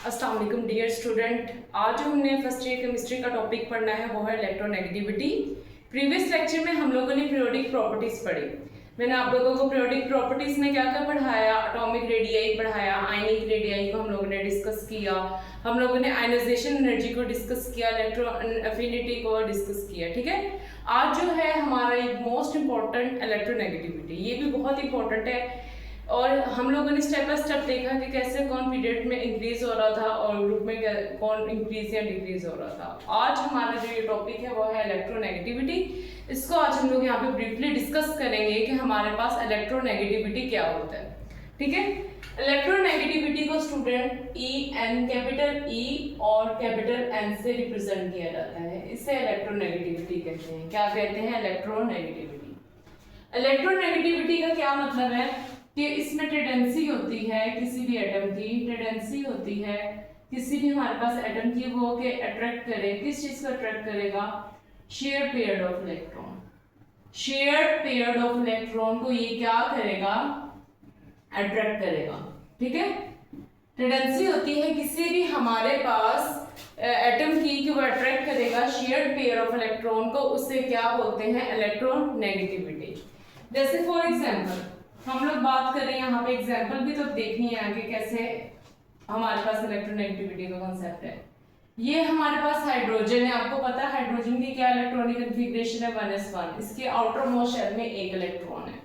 अस्सलाम वालेकुम dear student. आज जो हमने फर्स्ट ईयर केमिस्ट्री का टॉपिक पढ़ना है वो है इलेक्ट्रोनेगेटिविटी। प्रीवियस लेक्चर में हम लोगों ने पीरियोडिक प्रॉपर्टीज पढ़ी। मैंने आप लोगों को पीरियोडिक प्रॉपर्टीज में क्या क्या पढ़ाया, एटॉमिक रेडियाई पढ़ाया, आयनिक रेडियाई को हम लोगों ने डिस्कस किया, हम लोगों ने आयनाइजेशन एनर्जी को डिस्कस किया, इलेक्ट्रॉन एफिनिटी को डिस्कस किया। ठीक है, आज जो है हमारा एक मोस्ट इंपॉर्टेंट इलेक्ट्रोनेगेटिविटी, ये भी बहुत इंपॉर्टेंट है। और हम लोगों ने स्टेप बाय स्टेप देखा कि कैसे कौन पीरियड में इंक्रीज हो रहा था और ग्रुप में कौन इंक्रीज या डिक्रीज हो रहा था। आज हमारा जो ये टॉपिक है वो है इलेक्ट्रोनेगेटिविटी। इसको आज हम लोग यहाँ पे ब्रीफली डिस्कस करेंगे कि हमारे पास इलेक्ट्रोनेगेटिविटी क्या होता है। ठीक है, इलेक्ट्रोनेगेटिविटी को स्टूडेंट EN, कैपिटल E और कैपिटल N से रिप्रेजेंट किया जाता है। इसे इलेक्ट्रोनेगेटिविटी कहते हैं। क्या कहते हैं? इलेक्ट्रोनेगेटिविटी। इलेक्ट्रोनेगेटिविटी का क्या मतलब है कि इसमें टेंडेंसी होती है किसी भी एटम की, टेंडेंसी होती है किसी भी हमारे पास एटम की वो के अट्रैक्ट करे। किस चीज को अट्रैक्ट करेगा? Share paired of electron. Share paired of electron को ये क्या करेगा? अट्रैक्ट करेगा। ठीक है, टेंडेंसी होती है किसी भी हमारे पास एटम की कि वो अट्रैक्ट करेगा शेयर्ड पेयर ऑफ इलेक्ट्रॉन को। उससे क्या बोलते हैं? इलेक्ट्रोनेगेटिविटी। जैसे फॉर एग्जांपल हम लोग बात करें, यहाँ पे एग्जांपल भी तो देखनी है आगे कैसे हमारे पास इलेक्ट्रोनेगेटिविटी का कॉन्सेप्ट है। ये हमारे पास हाइड्रोजन है। आपको पता है हाइड्रोजन की क्या इलेक्ट्रॉनिक कॉन्फ़िगरेशन है? 1s1। इसके आउटर मोस्ट शेल में एक इलेक्ट्रॉन है।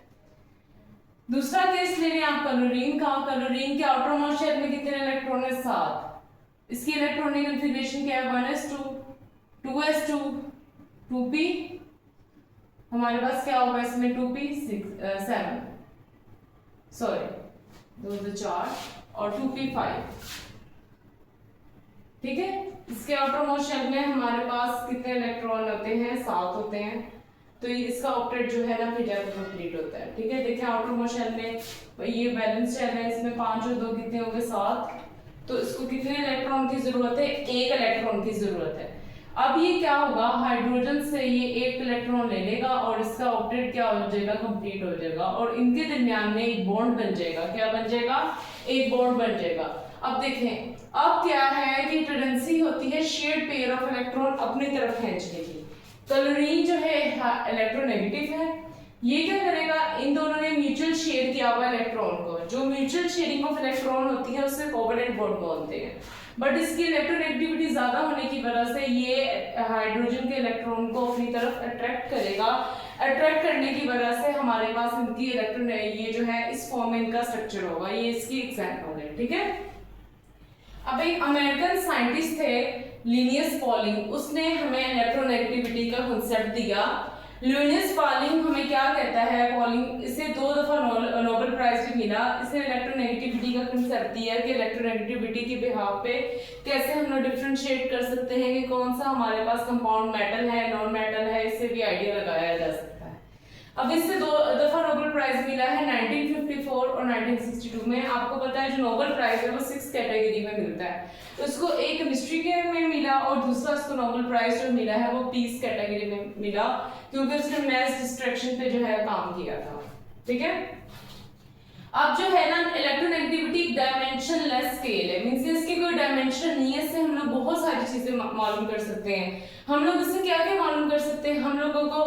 दूसरा केस ले लें आप क्लोरीन का। क्लोरीन के आउटर मोस्ट शेल में कितने इलेक्ट्रॉन है? 7। इसकी इलेक्ट्रॉनिक कॉन्फ़िगरेशन क्या है? 1s2, 2s2, 2p। हमारे पास क्या होगा इसमें? 2p 7, सॉरी 2 4 और 2p 5। ठीक है, इसके आउटर मोस्ट शेल में हमारे पास कितने इलेक्ट्रॉन होते हैं? 7 होते हैं। तो इसका ऑक्टेट जो है ना फिर जब कंप्लीट होता है। ठीक है, देखिए आउटर मोस्ट शेल में ये बैलेंस शेल है, इसमें 5 और 2 कितने हो गए? 7। तो इसको कितने इलेक्ट्रॉन की जरूरत है? 1 इलेक्ट्रॉन की जरूरत है। अब ये क्या होगा? हाइड्रोजन से ये 1 इलेक्ट्रॉन ले लेगा और इसका ऑक्टेट क्या हो जाएगा? कंप्लीट हो जाएगा और इनके दरमियान में एक बॉन्ड बन जाएगा। क्या बन जाएगा? एक बॉन्ड बन जाएगा। अब देखें, अब क्या है कि टेंडेंसी होती है शेयर्ड पेयर ऑफ इलेक्ट्रॉन अपनी तरफ खींचने की। क्लोरीन जो है इलेक्ट्रोनेगेटिव है। ये क्या करेगा? इन दोनों ने म्यूचुअल शेयर किया हुआ इलेक्ट्रॉन को। जो म्यूचुअल शेयरिंग ऑफ इलेक्ट्रॉन होती है उसे कोवेलेंट बॉन्ड बोलते हैं। बट इसकी इलेक्ट्रोनेगेटिविटी ज्यादा होने की वजह से ये हाइड्रोजन के इलेक्ट्रॉन को अपनी तरफ अट्रैक्ट करेगा। अट्रैक्ट करने की वजह से हमारे पास इनकी इलेक्ट्रॉन ये जो है इस फॉर्म में इनका स्ट्रक्चर होगा। ये इसकी एग्जांपल है। ठीक है, अब एक अमेरिकन साइंटिस्ट थे लिनियस पॉलिंग, उसने हमें इलेक्ट्रोनेगेटिविटी का कांसेप्ट दिया। लिनियस पॉलिंग हमें क्या कहता है? पॉलिंग, इसे 2 दफा नोबेल प्राइज भी मिला। इसने इलेक्ट्रोनेगेटिविटी का कांसेप्ट दिया कि इलेक्ट्रोनेगेटिविटी के बिहाफ पे कैसे हम लोग डिफरेंशिएट कर सकते हैं कि कौन सा हमारे पास कंपाउंड मेटल है, नॉन मेटल है, इससे भी आइडिया लगाया जा सकता है। अब इससे 2 दफा नोबेल प्राइज मिला है 1954 और 1962 में। आपको पता है जो नोबेल प्राइज है वो 6 कैटेगरी में मिलता है। तो उसको एक केमिस्ट्री के में मिला और दूसरा उसको नोबेल प्राइज जो मिला है वो पीस कैटेगरी में मिला, क्योंकि उसने मैस डिस्ट्रक्शन पे जो है काम किया था। ठीक है, अब जो है ना इलेक्ट्रोनेगेटिविटी डायमेंशनलेस स्केल है, मींस इसकी कोई डायमेंशन नहीं है। इससे हम लोग बहुत सारी चीजें मालूम कर सकते हैं। हम लोग इससे क्या क्या मालूम कर सकते हैं? हम लोगों को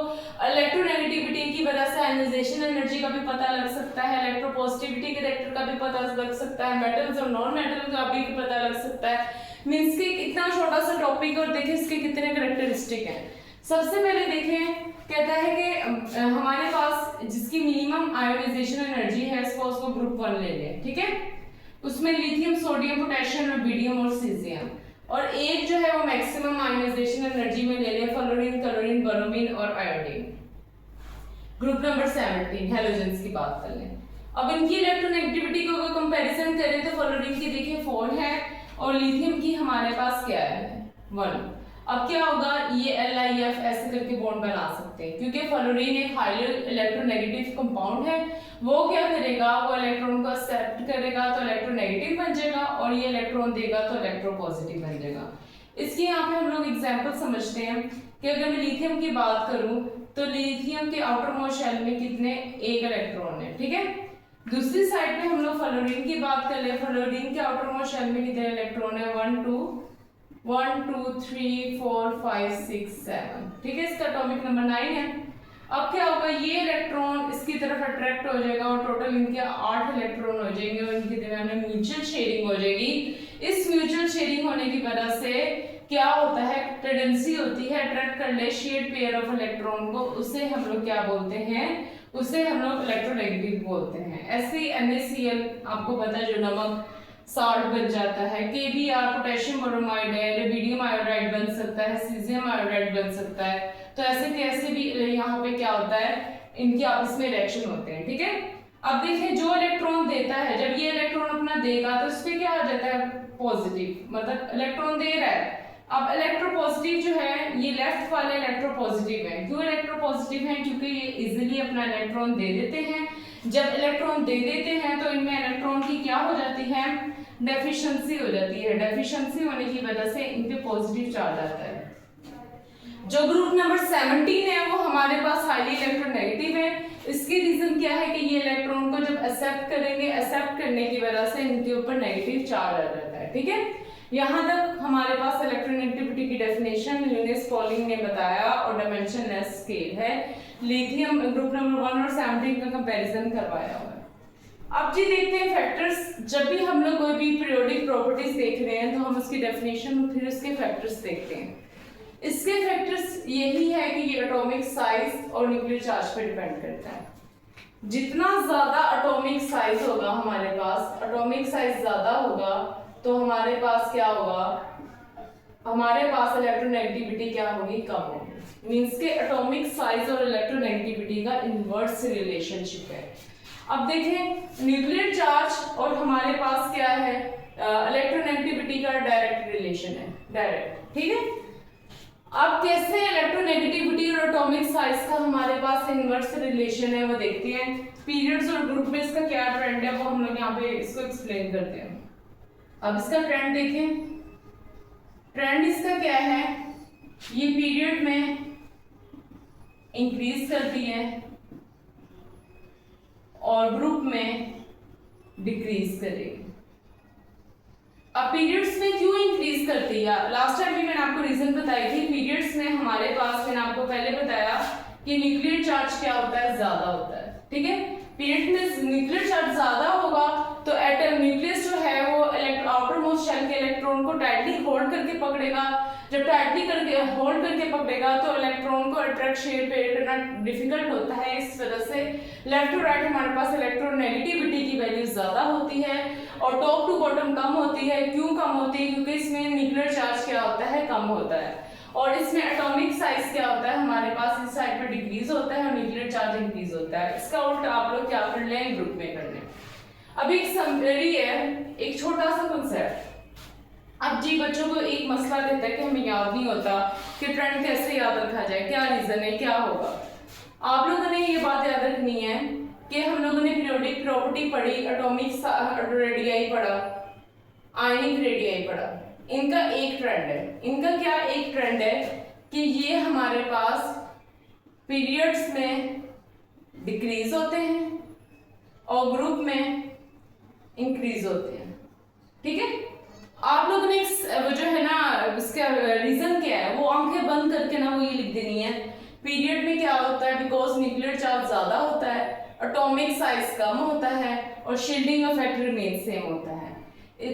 इलेक्ट्रोनेगेटिविटी की वजह से आयनाइजेशन एनर्जी का भी पता लग सकता है, इलेक्ट्रोपॉजिटिविटी कैरेक्टर का भी पता लग सकता है, मेटल्स और नॉन मेटल का भी पता लग सकता है। मींस कि इतना छोटा सा टॉपिक और देखिए इसके कितने कैरेक्टरिस्टिक हैं। सबसे पहले देखें, कहता है कि हमारे पास जिसकी मिनिमम आयोनाइजेशन एनर्जी है उसको ग्रुप 1 ले लें। ठीक है, उसमें लिथियम, सोडियम, पोटेशियम, रुबिडियम और सीजियम। और एक जो है वो मैक्सिमम आयोनाइजेशन एनर्जी में ले लें फ्लोरीन, क्लोरीन, ब्रोमीन और आयोडीन। ग्रुप नंबर 17 हैलोजेंस की बात कर लें। अब इनकी इलेक्ट्रोनेगेटिविटी को अगर कंपैरिजन करें तो फ्लोरीन की देखिए 4 है और लिथियम की हमारे पास क्या है? 1। अब क्या होगा? ये LiF ऐसे करके बॉन्ड बना सकते हैं, क्योंकि फ्लोरीन एक हाईली इलेक्ट्रोनेगेटिव कंपाउंड है। वो क्या करेगा? वो इलेक्ट्रॉन को एक्सेप्ट करेगा तो इलेक्ट्रोनेगेटिव बन जाएगा और ये इलेक्ट्रॉन देगा तो इलेक्ट्रोपॉजिटिव बन जाएगा। इसकी यहाँ पे हम लोग एग्जांपल समझते हैं कि अगर मैं लिथियम की बात करूं तो लिथियम के आउटर मोस्ट शेल में कितने? 1 इलेक्ट्रॉन है। ठीक है, दूसरी साइड पे हम लोग फ्लोरीन की बात कर ले। फ्लोरीन के आउटर मोस्ट शेल में कितने इलेक्ट्रॉन है? 1 2 3 4 5 6 7। ठीक है, इसका एटॉमिक नंबर 9 है। अब क्या होगा, ये इलेक्ट्रॉन इसकी तरफ अट्रैक्ट हो जाएगा और टोटल इनके 8 इलेक्ट्रॉन हो जाएंगे और इनके दरमियान में म्यूचुअल शेयरिंग हो जाएगी। इस म्यूचुअल शेयरिंग होने की वजह से क्या होता है, टेंडेंसी होती है अट्रैक्ट कर ले शेयर्ड पेयर ऑफ इलेक्ट्रॉन को, उसे हम लोग क्या बोलते हैं? उसे हम लोग इलेक्ट्रोनेगेटिव बोलते हैं। ऐसे ही NaCl आपको पता है जो नमक साल्ट बन जाता है, KBr पोटेशियम ब्रोमाइड है, रुबिडियम आयोडाइड बन सकता है, सीजियम आयोडाइड बन सकता है। तो ऐसे कैसे भी यहाँ पे क्या होता है, इनके आपस में रिएक्शन होते हैं। ठीक है, अब देखिए जो इलेक्ट्रॉन देता है, जब ये इलेक्ट्रॉन अपना देगा तो इस पे क्या आ जाता है? पॉजिटिव, मतलब इलेक्ट्रॉन दे रहा है। अब इलेक्ट्रोपॉजिटिव जो है, ये लेफ्ट वाले इलेक्ट्रोपॉजिटिव है। क्यों इलेक्ट्रोपॉजिटिव है? क्योंकि ये इजीली अपना इलेक्ट्रॉन दे देते हैं। जब इलेक्ट्रॉन दे देते हैं तो इनमें इलेक्ट्रॉन की क्या हो जाती है? डेफिशिएंसी हो जाती है। डेफिशिएंसी होने की वजह से इन पे पॉजिटिव चार्ज आता है। जो ग्रुप नंबर 17 है वो हमारे पास हाईली इलेक्ट्रोनेगेटिव है। इसकी रीजन क्या है कि ये इलेक्ट्रॉन को जब एक्सेप्ट करेंगे, एक्सेप्ट करने की वजह से इनके ऊपर नेगेटिव चार्ज आ जाता है। ठीक है, यहाँ तक हमारे पास इलेक्ट्रोनेगेटिविटी की डेफिनेशन लिनेस पॉलिंग ने बताया और डायमेंशन लेस स्केल है। लिथियम ग्रुप नंबर 1 और 17 का कंपैरिजन करवाया हुआ है। अब जी देखते हैं फैक्टर्स। जब भी हम लोग कोई भी पीरियोडिक प्रॉपर्टीज देख रहे हैं तो हम उसकी डेफिनेशन और फिर उसके फैक्टर्स देखते हैं। इसके फैक्टर्स यही है कि ये एटॉमिक साइज और न्यूक्लियर चार्ज पे डिपेंड करता है। जितना ज्यादा एटॉमिक साइज होगा हमारे पास, एटॉमिक साइज ज्यादा होगा तो हमारे पास क्या होगा? हमारे पास इलेक्ट्रोनेगेटिविटी क्या होगी? कम होगी। मींस के एटॉमिक साइज और इलेक्ट्रोनेगेटिविटी का इनवर्स रिलेशनशिप है। अब देखें न्यूक्लियर चार्ज और हमारे पास क्या है? इलेक्ट्रोनेगेटिविटी का डायरेक्ट रिलेशन है, डायरेक्ट। ठीक है, अब कैसे इलेक्ट्रोनेगेटिविटी और एटॉमिक साइज का हमारे पास इनवर्स रिलेशन है वो देखते हैं। पीरियड्स और ग्रुप में इसका क्या ट्रेंड है वो हम लोग यहाँ पे इसको एक्सप्लेन करते हैं। अब इसका ट्रेंड देखें। ट्रेंड इसका क्या है? ये पीरियड में इंक्रीज करती है और ग्रुप में डिक्रीज करेगी। अब पीरियड्स में क्यों इंक्रीज करती है? लास्ट टाइम भी मैंने आपको रीजन बताई थी। पीरियड्स में हमारे पास, मैंने आपको पहले बताया कि न्यूक्लियर चार्ज क्या होता है? ज्यादा होता है। ठीक है, पीरियड में न्यूक्लियर चार्ज ज्यादा होगा तो एटम न्यूक्लियस जो है वो आउटर मोस्ट शेल के इलेक्ट्रॉन को टाइटली होल्ड करके पकड़ेगा। जब टाइटली करके होल्ड करके पकड़ेगा तो इलेक्ट्रॉन को अट्रैक्ट शेयर पे करना डिफिकल्ट होता है। इस वजह से लेफ्ट टू राइट हमारे पास इलेक्ट्रोनेगेटिविटी की वैल्यू ज्यादा होती है और टॉप टू बॉटम कम होती है। क्यों कम होती है? क्योंकि इसमें न्यूक्लियर चार्ज क्या होता है? कम होता है। और इसमें एटॉमिक साइज क्या होता है? हमारे पास इस साइड पे डिक्रीज होता है और न्यूक्लियर चार्ज इंक्रीज होता है। इसका उल्टा आप लोग क्या कर लें? ग्रुप में कर लें। अब एक समरी है, एक छोटा सा कंसेप्ट। अब जी बच्चों को एक मसला रहता है कि हमें याद नहीं होता कि ट्रेंड कैसे याद रखा जाए, क्या रीजन है, क्या होगा। आप लोगों ने ये बात याद रखनी है कि हम लोगों ने पीरियोडिक प्रॉपर्टी पढ़ी, एटॉमिक रेडियाई पढ़ा, आयनिक रेडियाई पढ़ा। इनका एक ट्रेंड है। इनका क्या एक ट्रेंड है कि ये हमारे पास पीरियड्स में डिक्रीज होते हैं और ग्रुप में इंक्रीज होते हैं। ठीक है, आप लोगों ने वो जो है ना इसका रीजन क्या है वो आंखें बंद करके ना वो ये लिख देनी है। पीरियड में क्या होता है? बिकॉज न्यूक्लियर चार्ज ज्यादा होता है, एटॉमिक साइज कम होता है और शील्डिंग इफेक्ट रिमेन सेम होता है।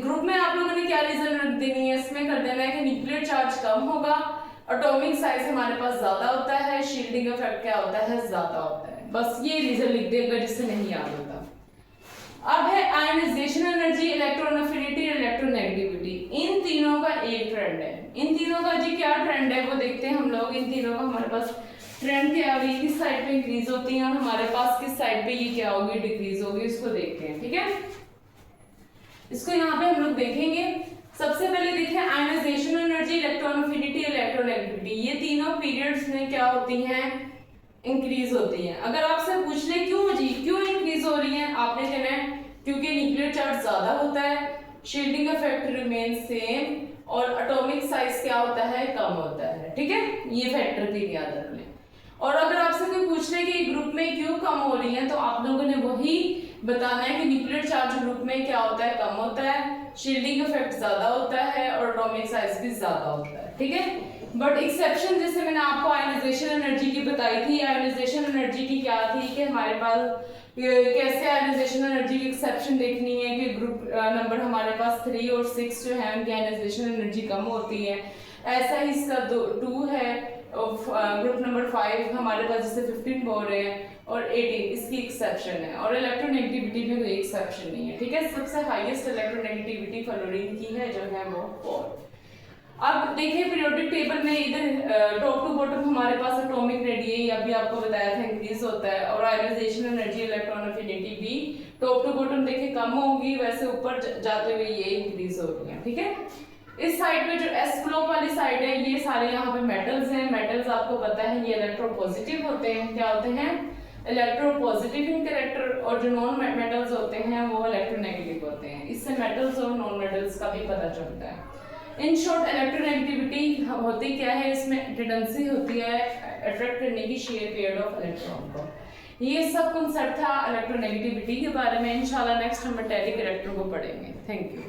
ग्रुप में आप लोगों ने क्या रीजन रख देनी है? इसमें कर देना है कि न्यूक्लियर चार्ज कम होगा, एटॉमिक साइज हमारे पास ज्यादा होता है, शील्डिंग इफेक्ट क्या होता है? ज्यादा होता है। बस ये रीजन लिख देगा जिससे नहीं याद होता। अब है आयनाइजेशन एनर्जी, इलेक्ट्रॉन अफिनिटी और इलेक्ट्रोनेगेटिविटी। इन तीनों का एक ट्रेंड है। इन तीनों का जी क्या ट्रेंड है वो देखते हैं हम लोग। इन तीनों का हमारे पास ट्रेंड क्या होगी? किस साइड पे इंक्रीज होती है और हमारे पास किस साइड पे ये क्या होगी? डिक्रीज होगी। इसको देखते हैं। ठीक है, इसको यहाँ पे हम लोग देखेंगे। सबसे पहले देखिए ionization energy, electron affinity, electronegativity. ये तीनों पीरियड्स में क्या होती हैं? इंक्रीज होती हैं। अगर आपसे पूछ ले क्यों जी, क्यों इंक्रीज हो रही है, आपने कहना है क्योंकि न्यूक्लियर चार्ज ज्यादा होता है, शील्डिंग इफेक्ट रिमेन सेम और एटॉमिक साइज क्या होता है? कम होता है। ठीक है, ये फैक्टर भी याद रख लें। और अगर आपसे कोई पूछ ले कि ग्रुप में क्यों कम हो रही है, तो आप लोगों ने वही बताना है कि न्यूक्लियर चार्ज ग्रुप में क्या होता है, कम होता है, शील्डिंग इफेक्ट ज्यादा होता है और एटॉमिक साइज भी ज्यादा होता है, ठीक है। बट एक्सेप्शन जैसे मैंने आपको आयोनाइजेशन एनर्जी की बताई थी, आयोनाइजेशन एनर्जी की क्या थी कि हमारे पास कैसे आयोनाइजेशन एनर्जी की एक्सेप्शन देखनी है कि ग्रुप नंबर हमारे पास 3 और 6 जो है उनकी आयोनाइजेशन एनर्जी कम होती है। ऐसा ही इसका 2 है, ग्रुप नंबर 5 हमारे पास जैसे 15 बोर है और 18 इसकी एक्सेप्शन है, और इलेक्ट्रोनेगेटिविटी में कोई एक्सेप्शन नहीं है, ठीक है। सबसे हाईएस्ट इलेक्ट्रोनेगेटिविटी फ्लोरीन की है जो है वो 4। अब देखिए पीरियोडिक टेबल में इधर टॉप टू बॉटम हमारे पास एटॉमिक रेडियस अभी आपको बताया था इंक्रीज होता है, और आयोनाइजेशन एनर्जी इलेक्ट्रॉन अफिनिटी भी टॉप टू बॉटम देखिए कम होगी, वैसे ऊपर जाते हुए ये इंक्रीज हो रही है, ठीक है। इस साइड पे जो एस ग्लोब वाली साइड है ये सारे यहाँ पे मेटल्स हैं। मेटल्स आपको पता है ये इलेक्ट्रोपॉजिटिव होते हैं, क्या होते हैं, इलेक्ट्रोपॉजिटिव इन कैरेक्टर, और जो नॉन मेटल्स होते हैं वो इलेक्ट्रोनेगेटिव होते हैं। इससे मेटल्स और नॉन मेटल्स का भी पता चलता है। इन शॉर्ट इलेक्ट्रोनेगेटिविटी होती क्या है, इसमें टेंडेंसी होती है अट्रैक्ट करने की शेयर पेयर ऑफ इलेक्ट्रॉन को। ये सब कॉन्सेप्ट था इलेक्ट्रोनेगेटिविटी के बारे में। इंशाल्लाह नेक्स्ट हम मेटेलिक कैरेक्टर को पढ़ेंगे। Thank you.